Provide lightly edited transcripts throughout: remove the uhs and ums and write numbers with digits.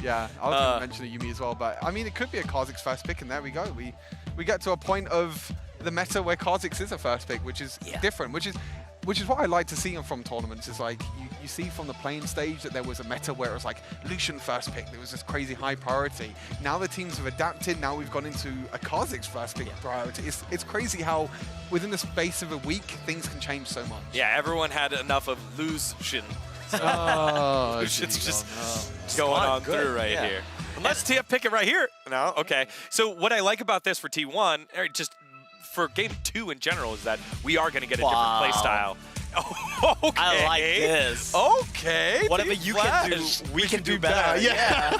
Yeah, I was going to mention a Yuumi as well, but I mean, it could be a Kha'Zix first pick, and there we go. We get to a point of the meta where Kha'Zix is a first pick, which is different, which is what I like to see from tournaments. Is like you see from the playing stage that there was a meta where it was like Lucian first pick. There was this crazy high priority. Now the teams have adapted. Now we've gone into a Kha'Zix first pick priority. It's crazy how within the space of a week things can change so much. Yeah, everyone had enough of Lucian. Oh, it's just going on through right here. Unless TF pick it right here. No, okay. So what I like about this for T1, or just for game 2 in general, is that we are going to get a different play style. Oh, okay. I like this. Okay. Whatever you can do, we can do better. Yeah.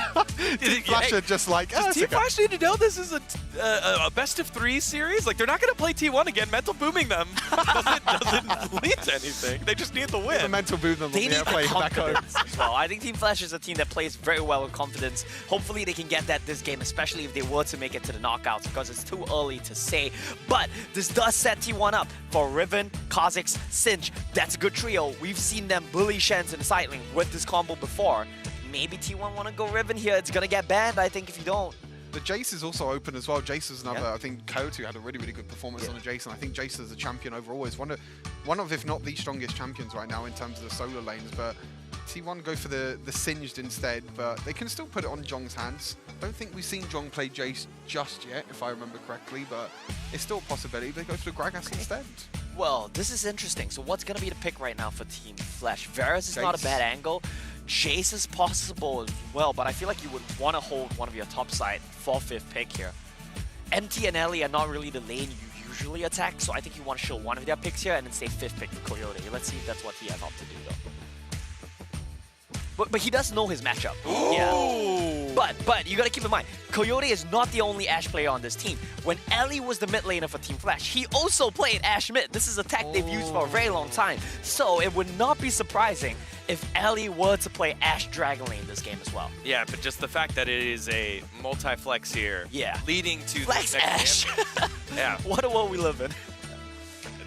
Team Flash are just like, does Team Flash need to know this is a best of 3 series? Like, they're not going to play T1 again. Mental booming them doesn't lead to anything. They just need the win. The mental boom them. They need the confidence as well. I think Team Flash is a team that plays very well with confidence. Hopefully they can get that this game, especially if they were to make it to the knockouts, because it's too early to say. But this does set T1 up for Riven, Kha'Zix, Singe. That's a good trio. We've seen them bully Shans and Sightling with this combo before. Maybe T1 want to go Riven here. It's going to get banned, I think, if you don't. The Jace is also open as well. Jace is another, I think Coyote had a really, really good performance on the Jace, and I think Jace as a champion overall is one of, if not the strongest champions right now in terms of the solo lanes, but T1 go for the Singed instead, but they can still put it on Zhong's hands. Don't think we've seen Zhong play Jace just yet, if I remember correctly, but it's still a possibility. They go for the Gragas instead. Well, this is interesting. So what's going to be the pick right now for Team Flash? Varus is not a bad angle. Jace is possible as well, but I feel like you would want to hold one of your top side for 5th pick here. MT and Ellie are not really the lane you usually attack, so I think you want to show one of their picks here and then say 5th pick for Coyote. Let's see if that's what he has opted to do, though. But he does know his matchup. Yeah. But you gotta keep in mind, Coyote is not the only Ashe player on this team. When Ellie was the mid laner for Team Flash, he also played Ashe mid. This is a tech they've used for a very long time. So it would not be surprising if Ellie were to play Ashe Dragon Lane this game as well. Yeah, but just the fact that it is a multi-flex here, leading to Flex the next Ashe. Yeah. What a world we live in.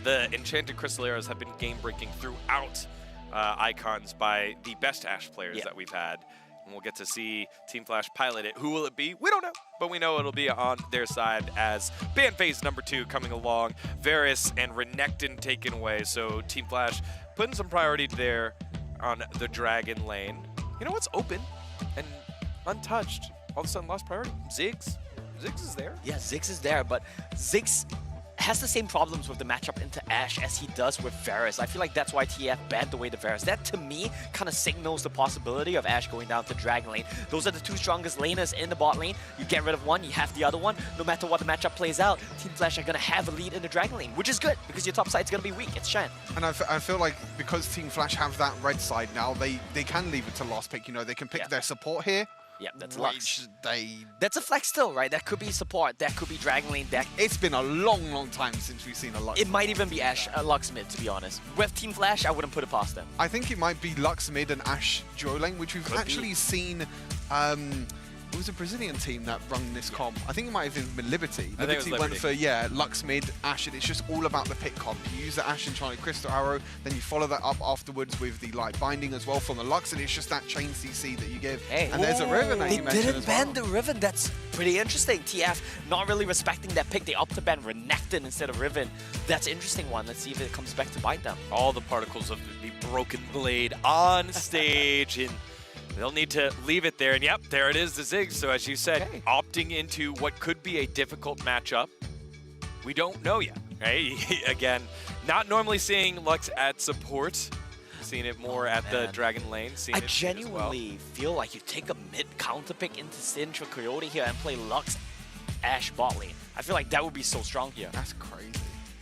The Enchanted Crystal Arrows have been game-breaking throughout icons by the best Ashe players that we've had. And we'll get to see Team Flash pilot it. Who will it be? We don't know, but we know it'll be on their side as ban phase number 2 coming along. Varus and Renekton taken away, so Team Flash putting some priority there on the Dragon lane. You know what's open and untouched? All of a sudden lost priority. Ziggs. Ziggs is there. Yeah, Ziggs is there, but Ziggs has the same problems with the matchup into Ashe as he does with Varus. I feel like that's why TF banned away the Varus. That, to me, kind of signals the possibility of Ashe going down to Dragon Lane. Those are the 2 strongest laners in the bot lane. You get rid of one, you have the other one. No matter what the matchup plays out, Team Flash are going to have a lead in the Dragon Lane, which is good, because your top side's going to be weak. It's Shan. And I feel like because Team Flash have that red side now, they can leave it to last pick. You know, they can pick their support here. Yeah, that's Lux. They... That's a flex still, right? That could be support, that could be Dragon Lane, that... It's been a long, long time since we've seen a Lux. It might even be Ashe, Lux mid, to be honest. With Team Flash, I wouldn't put it past them. I think it might be Lux mid and Ashe duo lane, which we've actually seen... it was a Brazilian team that run this comp. I think it might have been Liberty. Liberty went for, Lux mid, Ashe, and it's just all about the pick comp. You use the Ashe Enchanted Crystal Arrow, then you follow that up afterwards with the Light Binding as well from the Lux, and it's just that chain CC that you give. Hey. And there's a Riven that you mentioned They didn't as well. ban the Riven. That's pretty interesting. TF not really respecting that pick. They opt to ban Renekton instead of Riven. That's an interesting one. Let's see if it comes back to bite them. All the particles of the broken blade on stage, and they'll need to leave it there. And yep, there it is, the Ziggs. So as you said, opting into what could be a difficult matchup. We don't know yet, right? Again, not normally seeing Lux at support. Seen it more at the Dragon lane. I genuinely feel like you take a mid counter pick into Singe or Coyote here and play Lux Ashe bot lane. I feel like that would be so strong here. That's crazy.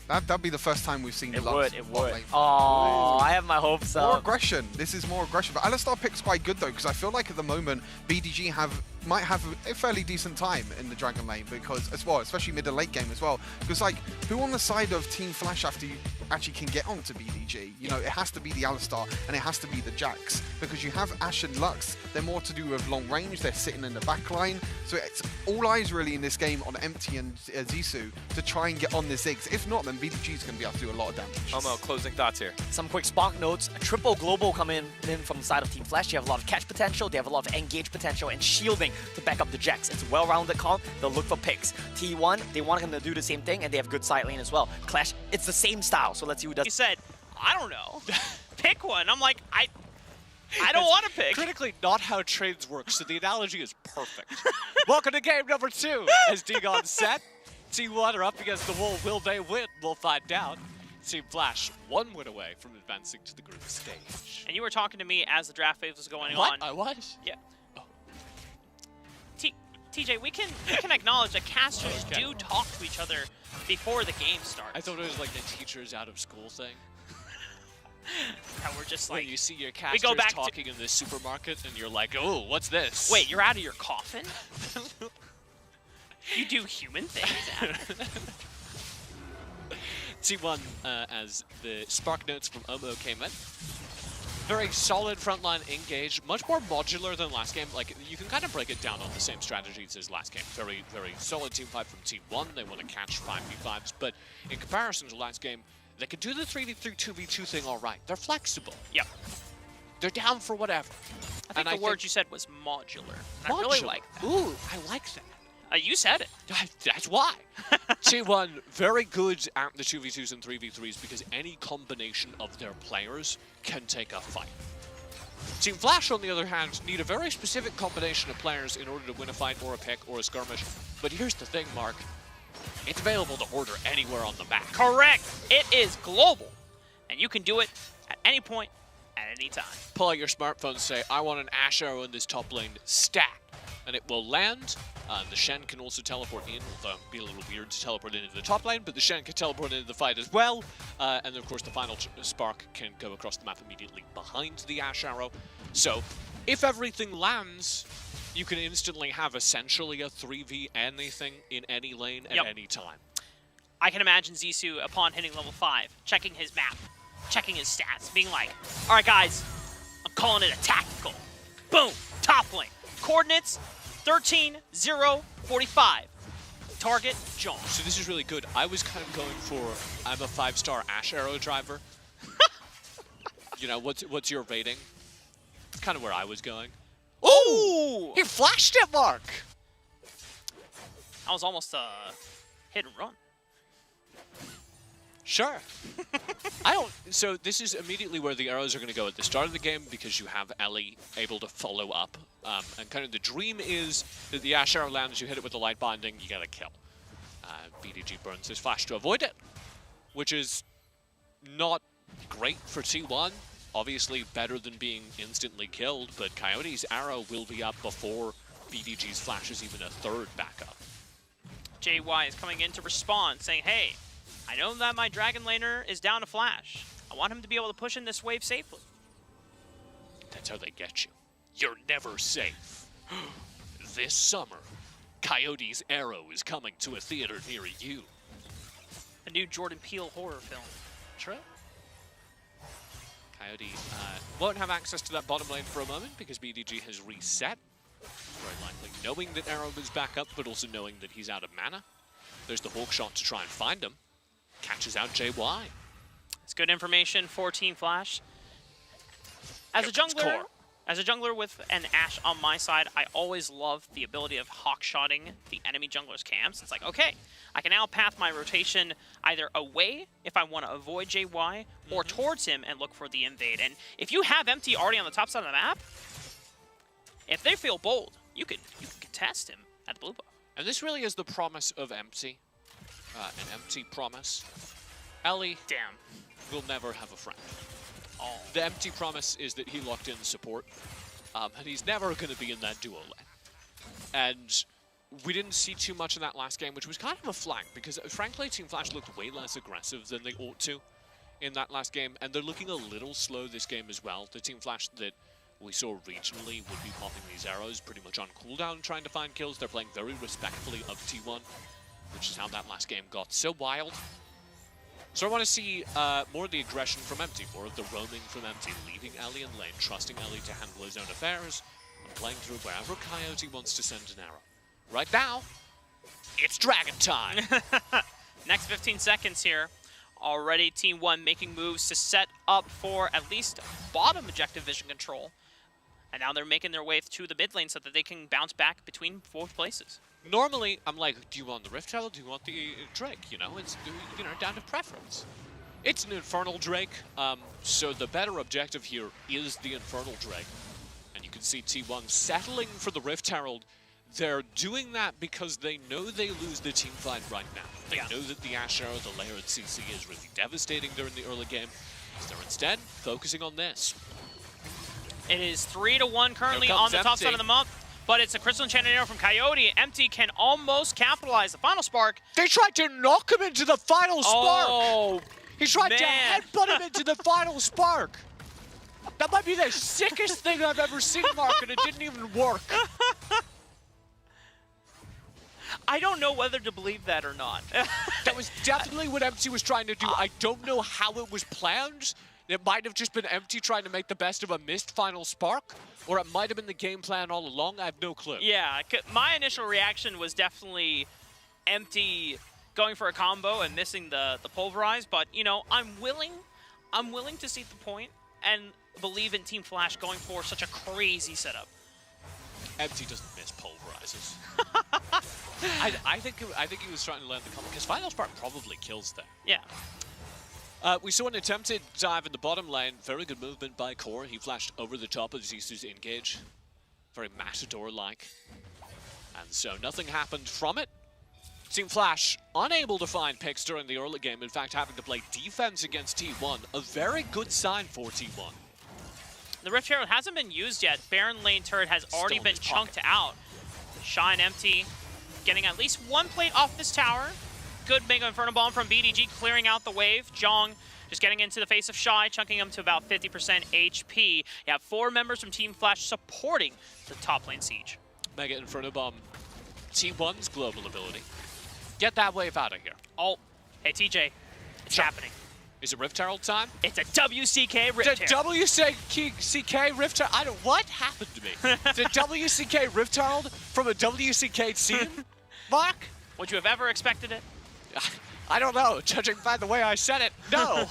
That'd be the first time we've seen it Lux. It would. Oh, I have my hopes up. More aggression. This is more aggression. But Alistar pick's quite good though, because I feel like at the moment BDG have might have a fairly decent time in the Dragon lane because, as well, especially mid to late game as well. Because like, who on the side of Team Flash after you actually can get onto BDG? You know, it has to be the Alistar and it has to be the Jax because you have Ashe and Lux. They're more to do with long range. They're sitting in the back line. So it's all eyes really in this game on Empty and Zissou to try and get on the Ziggs. If not, then BDG is going to be able to do a lot of damage. Omo, closing thoughts here. Some quick Spark notes. A triple global coming in from the side of Team Flash. You have a lot of catch potential. They have a lot of engage potential and shielding to back up the Jax. It's a well-rounded comp. They'll look for picks. T1, they want him to do the same thing, and they have good side lane as well. Clash, it's the same style. So let's see who does. You said, I don't know. Pick one. I'm like, I don't want to pick. Critically, not how trades work, so the analogy is perfect. Welcome to game number 2. As Degon said, T1 are up against the wall. Will they win? We'll find out. Team Flash 1 win away from advancing to the group stage. And you were talking to me as the draft phase was going What? on. I was? Yeah. TJ, we can acknowledge that casters do talk to each other before the game starts. I thought it was like the teachers out of school thing. And we're just like, When you see your casters talking in the supermarket and you're like, oh, what's this? wait, you're out of your coffin? You do human things. T1, as the spark notes from Omo came in. Very solid frontline engage, much more modular than last game. Like, you can kind of break it down on the same strategies as last game. Very, very solid team fight from T1. They want to catch 5v5s, but in comparison to last game, they can do the 3v3, 2v2 thing all right. They're flexible. Yep. They're down for whatever. I think the word you said was modular. And Modular. I really like that. Ooh, I like that. You said it. That's why. T1, very good at the 2v2s and 3v3s because any combination of their players can take a fight. Team Flash, on the other hand, need a very specific combination of players in order to win a fight or a pick or a skirmish. But here's the thing, Mark. It's available to order anywhere on the map. Correct. It is global. And you can do it at any point, at any time. Pull out your smartphone, say, I want an Ashe arrow in this top lane, stat. And it will land. The Shen can also teleport in, although it'd be a little weird to teleport into the top lane, but the Shen can teleport into the fight as well. And of course, the final spark can go across the map immediately behind the Ashe arrow. So, if everything lands, you can instantly have essentially a 3v anything in any lane at any time. I can imagine Zissou, upon hitting level 5, checking his map, checking his stats, being like, all right, guys, I'm calling it a tactical. Boom, top lane. Coordinates, 13, 0, 45. Target, John. So this is really good. I was kind of going for, I'm a 5-star Ashe arrow driver. You know, what's your rating? It's kind of where I was going. Ooh! He flashed it, Mark! That was almost a hit and run. Sure. So this is immediately where the arrows are going to go at the start of the game because you have Ellie able to follow up. And kind of the dream is that the Ashe arrow lands, you hit it with the light binding, you get a kill. BDG burns his flash to avoid it, which is not great for T1. Obviously better than being instantly killed, but Coyote's arrow will be up before BDG's flash is even a third backup. JY is coming in to respond, saying, hey, I know that my Dragon Laner is down to flash. I want him to be able to push in this wave safely. That's how they get you. You're never safe. This summer, Coyote's arrow is coming to a theater near you. A new Jordan Peele horror film. True. Coyote won't have access to that bottom lane for a moment because BDG has reset. Very likely knowing that Arrow is back up, but also knowing that he's out of mana. There's the Hawk shot to try and find him. Catches out JY. It's good information for Team Flash. As a jungler with an Ashe on my side, I always love the ability of hawk-shotting the enemy jungler's camps. It's like, okay, I can now path my rotation either away if I want to avoid JY, or towards him and look for the invade. And if you have Empty already on the top side of the map, if they feel bold, you can contest him at the blue buff. And this really is the promise of Empty. An Empty promise. Ellie will never have a friend. Oh. The Empty promise is that he locked in support, and he's never going to be in that duo lane. And we didn't see too much in that last game, which was kind of a flag, because frankly, Team Flash looked way less aggressive than they ought to in that last game, and they're looking a little slow this game as well. The Team Flash that we saw regionally would be popping these arrows pretty much on cooldown trying to find kills. They're playing very respectfully of T1, which is how that last game got so wild. So I want to see more of the aggression from Empty, more of the roaming from Empty, leaving Ellie in lane, trusting Ellie to handle his own affairs, and playing through wherever Coyote wants to send an arrow. Right now, it's Dragon time! Next 15 seconds here. Already Team 1 making moves to set up for at least bottom objective vision control. And now they're making their way to the mid lane so that they can bounce back between both places. Normally, I'm like, do you want the Rift Herald? Do you want the Drake? You know, it's down to preference. It's an Infernal Drake, so the better objective here is the Infernal Drake. And you can see T1 settling for the Rift Herald. They're doing that because they know they lose the team fight right now. They know that the Ash Arrow, the layered CC, is really devastating during the early game. So they're instead focusing on this. It is 3-1 currently on the top side of the map, but it's a Crystal Enchanted Arrow from Coyote. Empty can almost capitalize the final spark. They tried to knock him into the final spark! Oh, he tried to headbutt him into the final spark! That might be the sickest thing I've ever seen, Mark, and it didn't even work. I don't know whether to believe that or not. That was definitely what Empty was trying to do. I don't know how it was planned. It might have just been Empty trying to make the best of a missed final spark, or it might have been the game plan all along. I have no clue. Yeah, my initial reaction was definitely Empty going for a combo and missing the pulverize, but you know, I'm willing to see the point and believe in Team Flash going for such a crazy setup. Empty doesn't miss pulverizes. I think he was trying to land the combo because final spark probably kills there. Yeah. We saw an attempted dive in the bottom lane. Very good movement by Core. He flashed over the top of Zisu's engage. Very Matador-like. And so nothing happened from it. Team Flash unable to find picks during the early game. In fact, having to play defense against T1. A very good sign for T1. The Rift Herald hasn't been used yet. Baron lane turret has already been chunked out. Shy and Empty getting at least one plate off this tower. Good Mega Inferno Bomb from BDG clearing out the wave. Jong just getting into the face of Shy, chunking him to about 50% HP. You have 4 members from Team Flash supporting the top lane siege. Mega Inferno Bomb, T1's global ability. Get that wave out of here. Oh, hey TJ, it's happening. Is it Rift Herald time? It's a WCK Rift Herald. WCK Rift Herald? I don't, what happened to me? The WCK Rift Herald from a WCK team? Mark? Would you have ever expected it? I don't know, judging by the way I said it, no.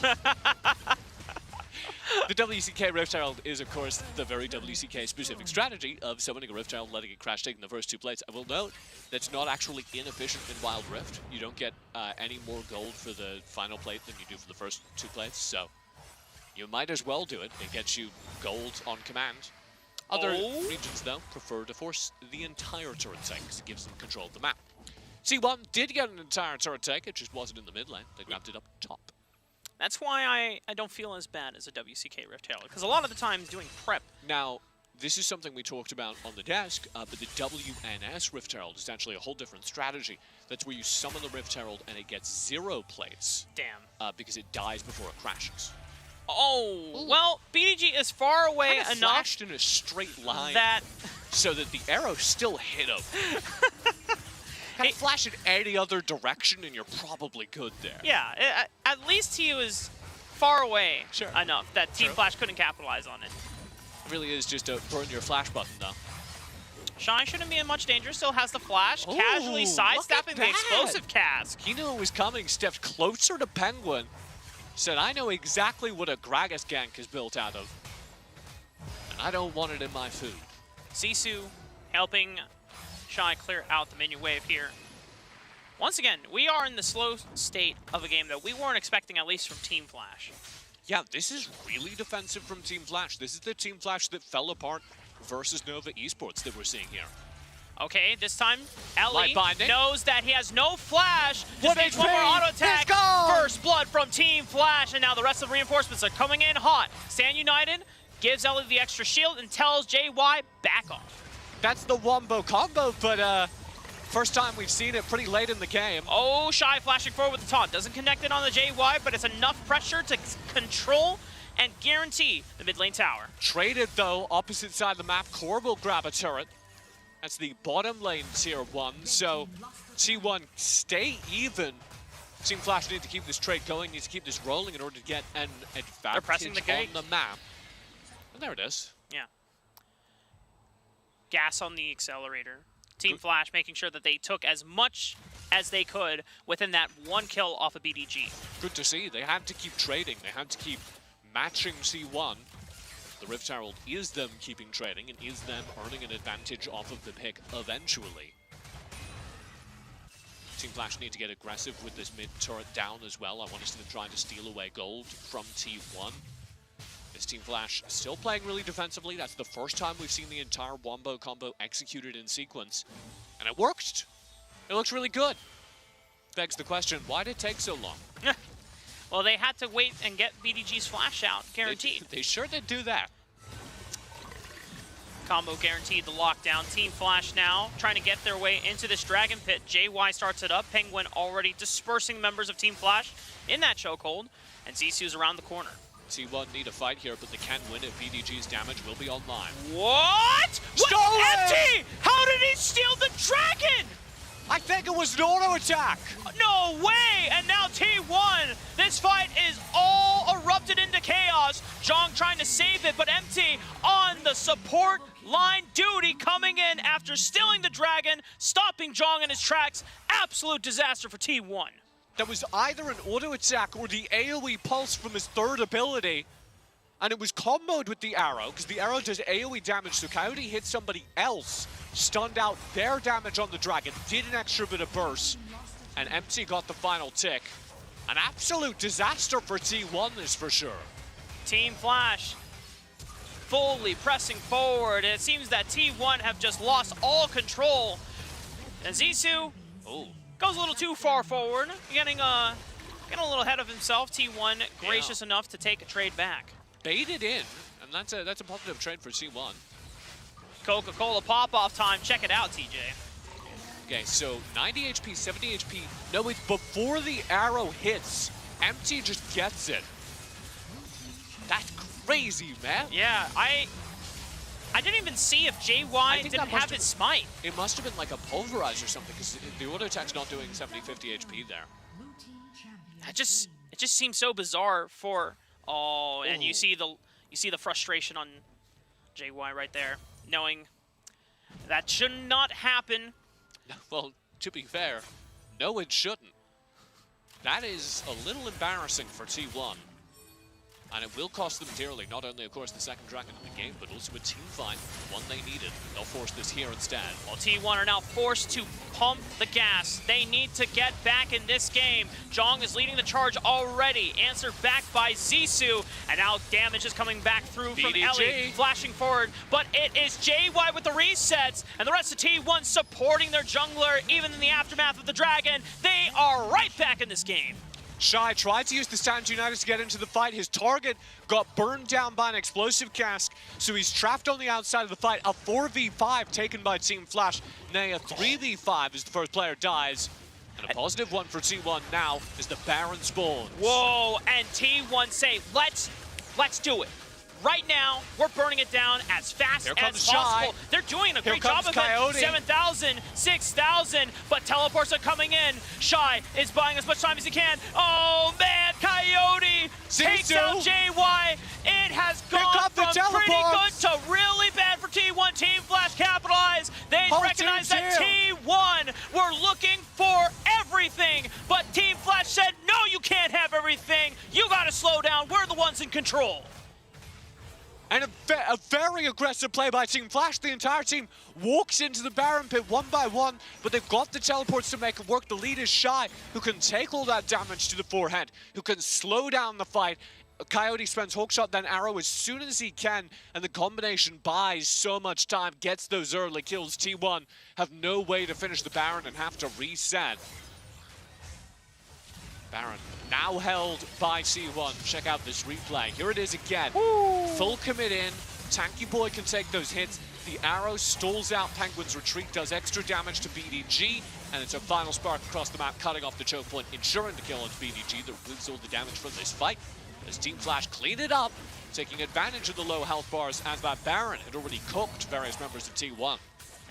The WCK Rift Herald is, of course, the very WCK-specific strategy of summoning a Rift Herald, letting it crash, taking the first 2 plates. I will note that's not actually inefficient in Wild Rift. You don't get any more gold for the final plate than you do for the first 2 plates, so you might as well do it. It gets you gold on command. Other regions, though, prefer to force the entire turret take because it gives them control of the map. C1 did get an entire turret take, it just wasn't in the mid lane. They grabbed it up top. That's why I don't feel as bad as a WCK Rift Herald, because a lot of the time doing prep. Now, this is something we talked about on the desk, but the WNS Rift Herald is actually a whole different strategy. That's where you summon the Rift Herald and it gets 0 plates. Damn. Because it dies before it crashes. Oh, well, BDG is far away enough. Flashed in a straight line that so that the arrow still hit him. Kind of flash in any other direction and you're probably good there. Yeah, at least he was far away enough that Team Flash couldn't capitalize on it. It really is just a burn your flash button, though. Shy shouldn't be in much danger, still has the flash, casually sidestepping the explosive cask. He knew it was coming, stepped closer to Penguin, said, I know exactly what a Gragas gank is built out of, and I don't want it in my food. Sisu helping Shy clear out the minion wave here. Once again, we are in the slow state of a game that we weren't expecting, at least from Team Flash. Yeah, this is really defensive from Team Flash. This is the Team Flash that fell apart versus Nova Esports that we're seeing here. Okay, this time, Ellie binding. knows that he has no flash. Just needs one more auto attack. First blood from Team Flash, and now the rest of the reinforcements are coming in hot. Stand United gives Ellie the extra shield and tells JY back off. That's the wombo combo, but first time we've seen it pretty late in the game. Oh, Shy flashing forward with the taunt. Doesn't connect it on the JY, but it's enough pressure to control and guarantee the mid lane tower. Traded though, opposite side of the map, Core will grab a turret. That's the bottom lane tier 1, so T1 stay even. Team Flash need to keep this trade going, needs to keep this rolling in order to get an advantage pressing the gate. on the map. And there it is. Yeah. Gas on the accelerator. Team Flash making sure that they took as much as they could within that 1 kill off of BDG. Good to see. They had to keep trading. They had to keep matching C1. The Rift Herald is them keeping trading and is them earning an advantage off of the pick eventually. Team Flash need to get aggressive with this mid turret down as well. I want to see them trying to steal away gold from T1. This Team Flash still playing really defensively. That's the first time we've seen the entire Wombo combo executed in sequence. And it worked. It looks really good. Begs the question, why did it take so long? Well, they had to wait and get BDG's flash out, guaranteed. They sure did do that. Combo guaranteed the lockdown. Team Flash now trying to get their way into this Dragon Pit. JY starts it up. Penguin already dispersing members of Team Flash in that chokehold. And Zisu's around the corner. T1 need a fight here, but they can win if BDG's damage will be online. What? Stolen! Empty! How did he steal the dragon? I think it was an auto attack. No way! And now T1, this fight is all erupted into chaos. Zhong trying to save it, but Empty on the support line duty coming in after stealing the dragon, stopping Zhong in his tracks. Absolute disaster for T1. That was either an auto attack or the AoE pulse from his third ability. And it was comboed with the arrow, because the arrow does AoE damage, so Coyote hit somebody else, stunned out their damage on the dragon, did an extra bit of burst, and Empty got the final tick. An absolute disaster for T1 is for sure. Team Flash fully pressing forward, and it seems that T1 have just lost all control. And Zissou goes a little too far forward, getting a little ahead of himself. T1 gracious enough to take a trade back. Baited in, and that's a positive trade for T1. Coca-Cola pop-off time. Check it out, TJ. Okay, so 90 HP, 70 HP. No, it's before the arrow hits. Empty just gets it. That's crazy, man. Yeah, I didn't even see if JY didn't have his smite. It must have been like a pulverize or something, because the auto attack's not doing 70, 50 HP there. It just seems so bizarre for. Oh, and you see the frustration on JY right there, knowing that should not happen. Well, to be fair, no, it shouldn't. That is a little embarrassing for T1. And it will cost them dearly, not only, of course, the second dragon in the game, but also a team fight, one they needed. They'll force this here instead. Well, T1 are now forced to pump the gas. They need to get back in this game. Zhong is leading the charge already, answered back by Zissou, and now damage is coming back through from BDG. Ellie, flashing forward, but it is JY with the resets, and the rest of T1 supporting their jungler, even in the aftermath of the dragon. They are right back in this game. Shy tried to use the Stand United to get into the fight. His target got burned down by an explosive cask, so he's trapped on the outside of the fight. A 4v5 taken by Team Flash. Nay, a 3v5 as the first player dies. And a positive one for T1 now is the Baron spawns. Whoa, and T1 say, let's do it. Right now, we're burning it down as fast as possible. Shy. They're doing a great job of it. 7,000, 6,000, but teleports are coming in. Shy is buying as much time as he can. Oh man, Coyote takes out JY. It has gone from pretty good to really bad for T1. Team Flash capitalize. They recognize that T1 were looking for everything, but Team Flash said, no, you can't have everything. You gotta slow down. We're the ones in control. And a very aggressive play by Team Flash. The entire team walks into the Baron pit one by one, but they've got the teleports to make it work. The lead is Shy, who can take all that damage to the forehead, who can slow down the fight. Coyote spends hookshot, then arrow as soon as he can, and the combination buys so much time, gets those early kills. T1 have no way to finish the Baron and have to reset. Baron now held by C1. Check out this replay. Here it is again. Woo! Full commit in. Tanky Boy can take those hits. The arrow stalls out Penguin's retreat, does extra damage to BDG, and it's a final spark across the map, cutting off the choke point, ensuring the kill on BDG that wins all the damage from this fight. as Team Flash cleaned it up, taking advantage of the low health bars as that Baron had already cooked various members of T1.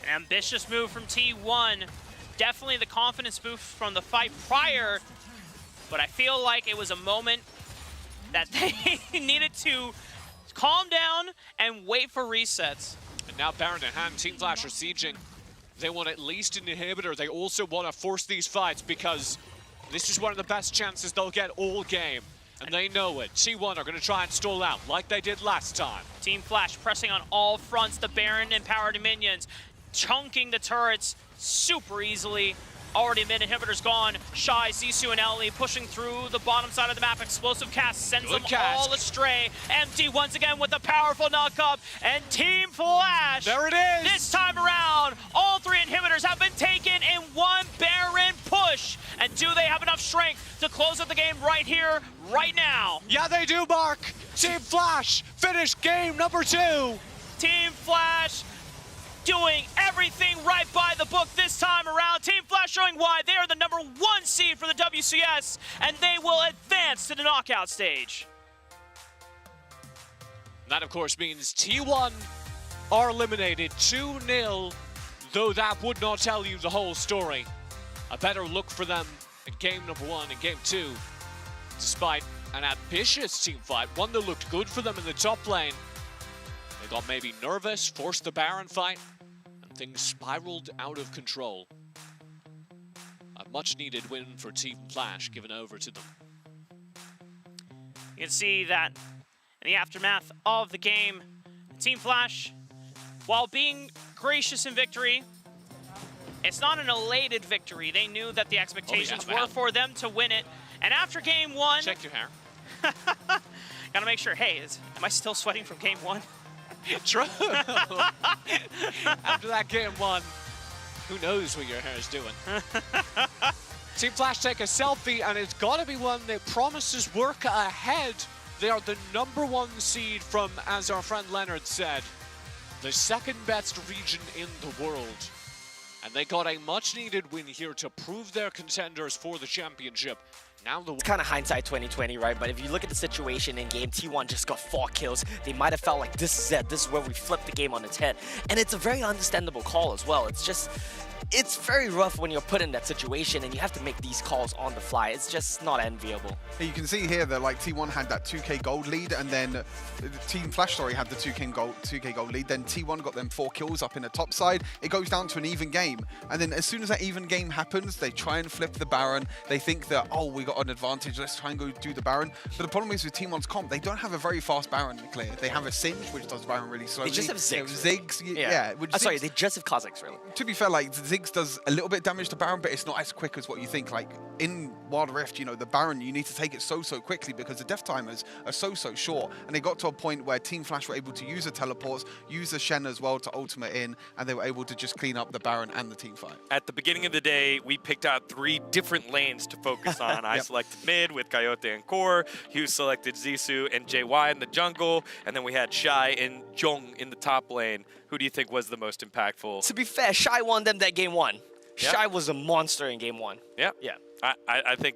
An ambitious move from T1. Definitely the confidence boost from the fight prior, but I feel like it was a moment that they needed to calm down and wait for resets. And now Baron in hand, Team Flash are sieging. They want at least an inhibitor. They also want to force these fights because this is one of the best chances they'll get all game. And they know it. T1 are going to try and stall out like they did last time. Team Flash pressing on all fronts. The Baron and powered minions chunking the turrets super easily. Already mid inhibitors gone. Shy, Zissou, and Ellie pushing through the bottom side of the map. Explosive cast sends them all astray. Empty once again with a powerful knock-up. And Team Flash. There it is. This time around, all three inhibitors have been taken in one Baron push. And do they have enough strength to close out the game right here, right now? Yeah, they do, Mark. Team Flash finish game number 2. Team Flash doing everything right by the book this time around. Team Flash showing why they are the #1 seed for the WCS, and they will advance to the knockout stage. That, of course, means T1 are eliminated 2-0, though that would not tell you the whole story. A better look for them in game number 1 and game 2, despite an ambitious team fight, one that looked good for them in the top lane. They got maybe nervous, forced the Baron fight, and things spiraled out of control. A much-needed win for Team Flash given over to them. You can see that in the aftermath of the game, Team Flash, while being gracious in victory, it's not an elated victory. They knew that the expectations were for them to win it. And after game 1... Check your hair. Gotta make sure, hey, am I still sweating from game 1? True. After that game 1, who knows what your hair is doing. Team Flash take a selfie, and it's got to be one that promises work ahead. They are the #1 seed from, as our friend Leonard said, the second best region in the world. And they got a much-needed win here to prove they're contenders for the championship. Now It's kind of hindsight 2020, right? But if you look at the situation in game, T1 just got 4 kills. They might have felt like this is it. This is where we flip the game on its head. And it's a very understandable call as well. It's just, it's very rough when you're put in that situation and you have to make these calls on the fly. It's just not enviable. You can see here that like T1 had that 2k gold lead, and then Team Flash had the 2k gold lead. Then T1 got them 4 kills up in the top side. It goes down to an even game, and then as soon as that even game happens, they try and flip the Baron. They think that, oh, we got an advantage, let's try and go do the Baron. But the problem is with T1's comp, they don't have a very fast Baron clear. They have a Singe, which does Baron really slowly. They just have Ziggs. Ziggs, yeah. Sorry, they just have Kha'Zix, really. To be fair, like Ziggs does a little bit damage to Baron, but it's not as quick as what you think. Like in Wild Rift, you know, the Baron, you need to take it so quickly because the death timers are so short. And they got to a point where Team Flash were able to use the teleports, use the Shen as well to ultimate in, and they were able to just clean up the Baron and the team fight. At the beginning of the day, we picked out 3 different lanes to focus on. I selected mid with Coyote and Core. Hugh selected Zissou and JY in the jungle. And then we had Shy and Jung in the top lane. Who do you think was the most impactful? To be fair, Shy won them that game 1. Yeah. Shy was a monster in game 1. Yeah. Yeah. I think